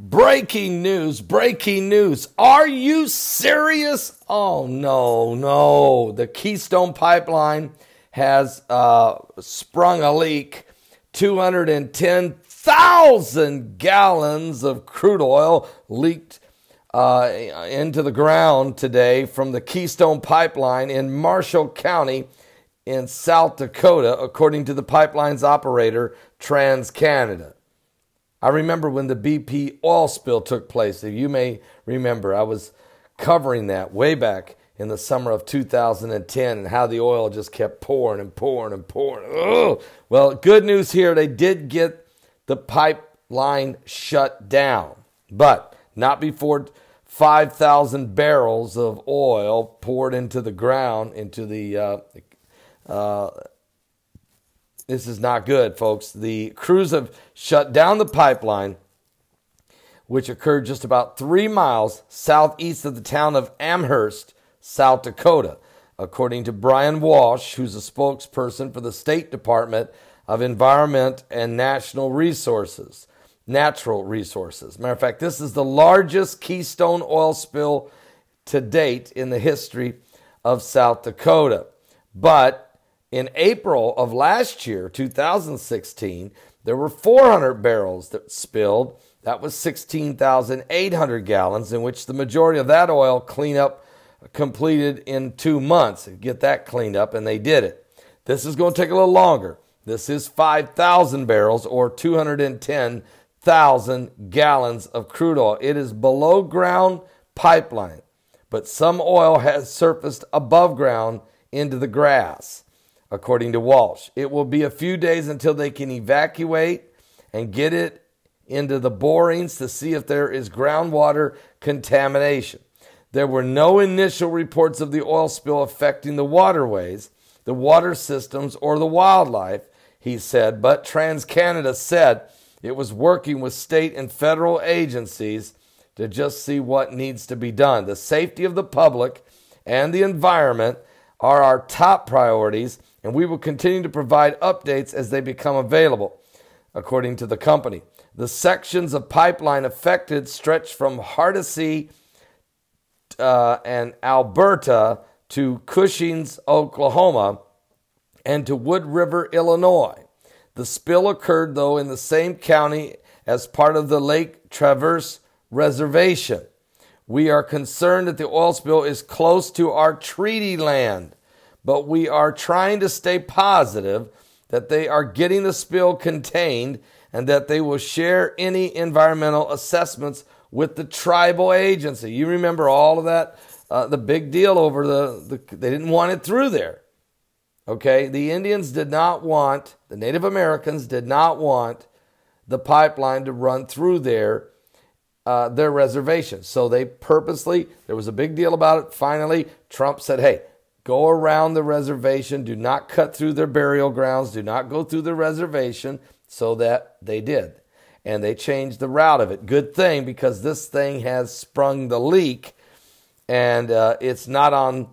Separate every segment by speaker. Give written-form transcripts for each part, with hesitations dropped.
Speaker 1: Breaking news, breaking news. Are you serious? Oh, no. The Keystone pipeline has sprung a leak. 210,000 gallons of crude oil leaked into the ground today from the Keystone pipeline in Marshall County in South Dakota, according to the pipeline's operator, TransCanada. I remember when the BP oil spill took place. If you may remember, I was covering that way back in the summer of 2010 and how the oil just kept pouring and pouring and pouring. Ugh. Well, good news here. They did get the pipeline shut down, but not before 5,000 barrels of oil poured into the ground, into the this is not good, folks. The crews have shut down the pipeline, which occurred just about 3 miles southeast of the town of Amherst, South Dakota, according to Brian Walsh, who's a spokesperson for the State Department of Environment and Natural Resources. Matter of fact, this is the largest Keystone oil spill to date in the history of South Dakota. But in April of last year, 2016, there were 400 barrels that spilled. That was 16,800 gallons, in which the majority of that oil cleanup completed in 2 months. Get that cleaned up, and they did it. This is going to take a little longer. This is 5,000 barrels or 210,000 gallons of crude oil. It is below ground pipeline, but some oil has surfaced above ground into the grass. According to Walsh, it will be a few days until they can evacuate and get it into the borings to see if there is groundwater contamination. There were no initial reports of the oil spill affecting the waterways, the water systems, or the wildlife, he said, but TransCanada said it was working with state and federal agencies to just see what needs to be done. The safety of the public and the environment are our top priorities, and we will continue to provide updates as they become available, according to the company. The sections of pipeline affected stretch from Hardisty and Alberta to Cushings, Oklahoma, and to Wood River, Illinois. The spill occurred, though, in the same county as part of the Lake Traverse Reservation. We are concerned that the oil spill is close to our treaty land, but we are trying to stay positive that they are getting the spill contained and that they will share any environmental assessments with the tribal agency. You remember all of that, the big deal over they didn't want it through there. Okay, the Indians did not want, the Native Americans did not want the pipeline to run through their reservation. So they purposely, there was a big deal about it. Finally, Trump said, hey, go around the reservation. Do not cut through their burial grounds. Do not go through the reservation. So that they did. And they changed the route of it. Good thing, because this thing has sprung the leak. And it's not on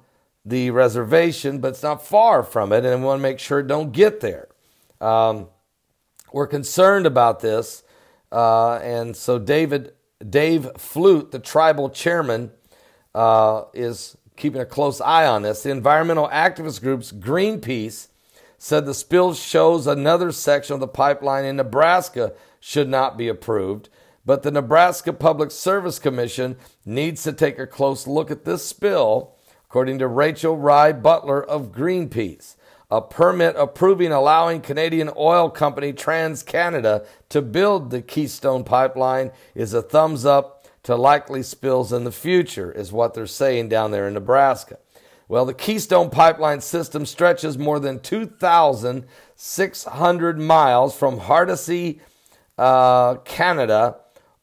Speaker 1: the reservation, but it's not far from it. And we want to make sure it don't get there. We're concerned about this. And so Dave Flute, the tribal chairman, is keeping a close eye on this. The environmental activist groups Greenpeace said the spill shows another section of the pipeline in Nebraska should not be approved, but the Nebraska Public Service Commission needs to take a close look at this spill, according to Rachel Rye Butler of Greenpeace. A permit allowing Canadian oil company TransCanada to build the Keystone pipeline is a thumbs up to likely spills in the future, is what they're saying down there in Nebraska. Well, the Keystone pipeline system stretches more than 2,600 miles from Hardisty, Canada,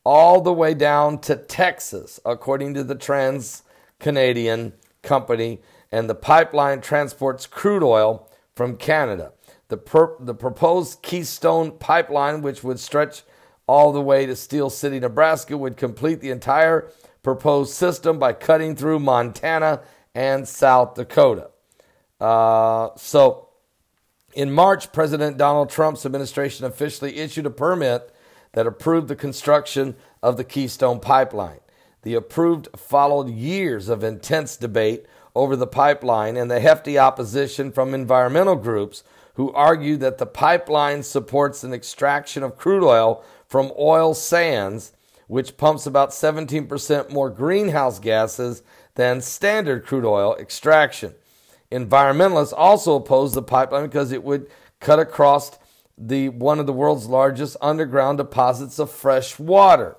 Speaker 1: all the way down to Texas, according to the TransCanadian company, and the pipeline transports crude oil from Canada. The proposed Keystone pipeline, which would stretch all the way to Steel City, Nebraska, would complete the entire proposed system by cutting through Montana and South Dakota. So in March, President Donald Trump's administration officially issued a permit that approved the construction of the Keystone pipeline. The approved followed years of intense debate over the pipeline and the hefty opposition from environmental groups who argue that the pipeline supports an extraction of crude oil from oil sands, which pumps about 17% more greenhouse gases than standard crude oil extraction. Environmentalists also oppose the pipeline because it would cut across one of the world's largest underground deposits of fresh water.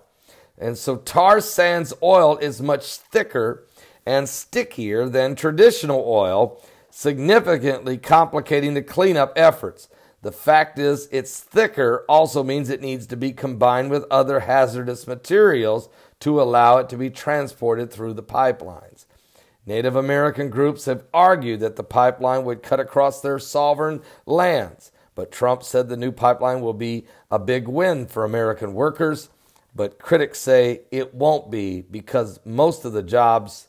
Speaker 1: And so tar sands oil is much thicker and stickier than traditional oil, significantly complicating the cleanup efforts. The fact is, it's thicker also means it needs to be combined with other hazardous materials to allow it to be transported through the pipelines. Native American groups have argued that the pipeline would cut across their sovereign lands, but Trump said the new pipeline will be a big win for American workers. But critics say it won't be because most of the jobs,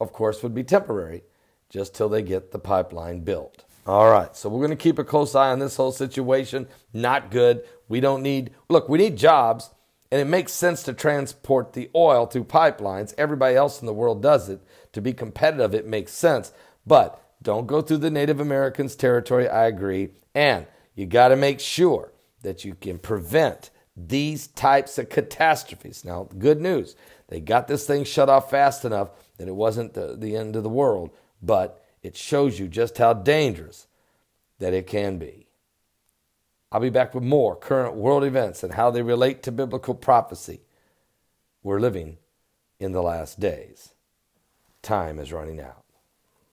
Speaker 1: of course, would be temporary just till they get the pipeline built. All right, so we're going to keep a close eye on this whole situation. Not good. We need jobs, and it makes sense to transport the oil through pipelines. Everybody else in the world does it. To be competitive, it makes sense. But don't go through the Native Americans' territory, I agree. And you got to make sure that you can prevent these types of catastrophes. Now, good news, they got this thing shut off fast enough that it wasn't the end of the world, but it shows you just how dangerous that it can be. I'll be back with more current world events and how they relate to biblical prophecy. We're living in the last days. Time is running out.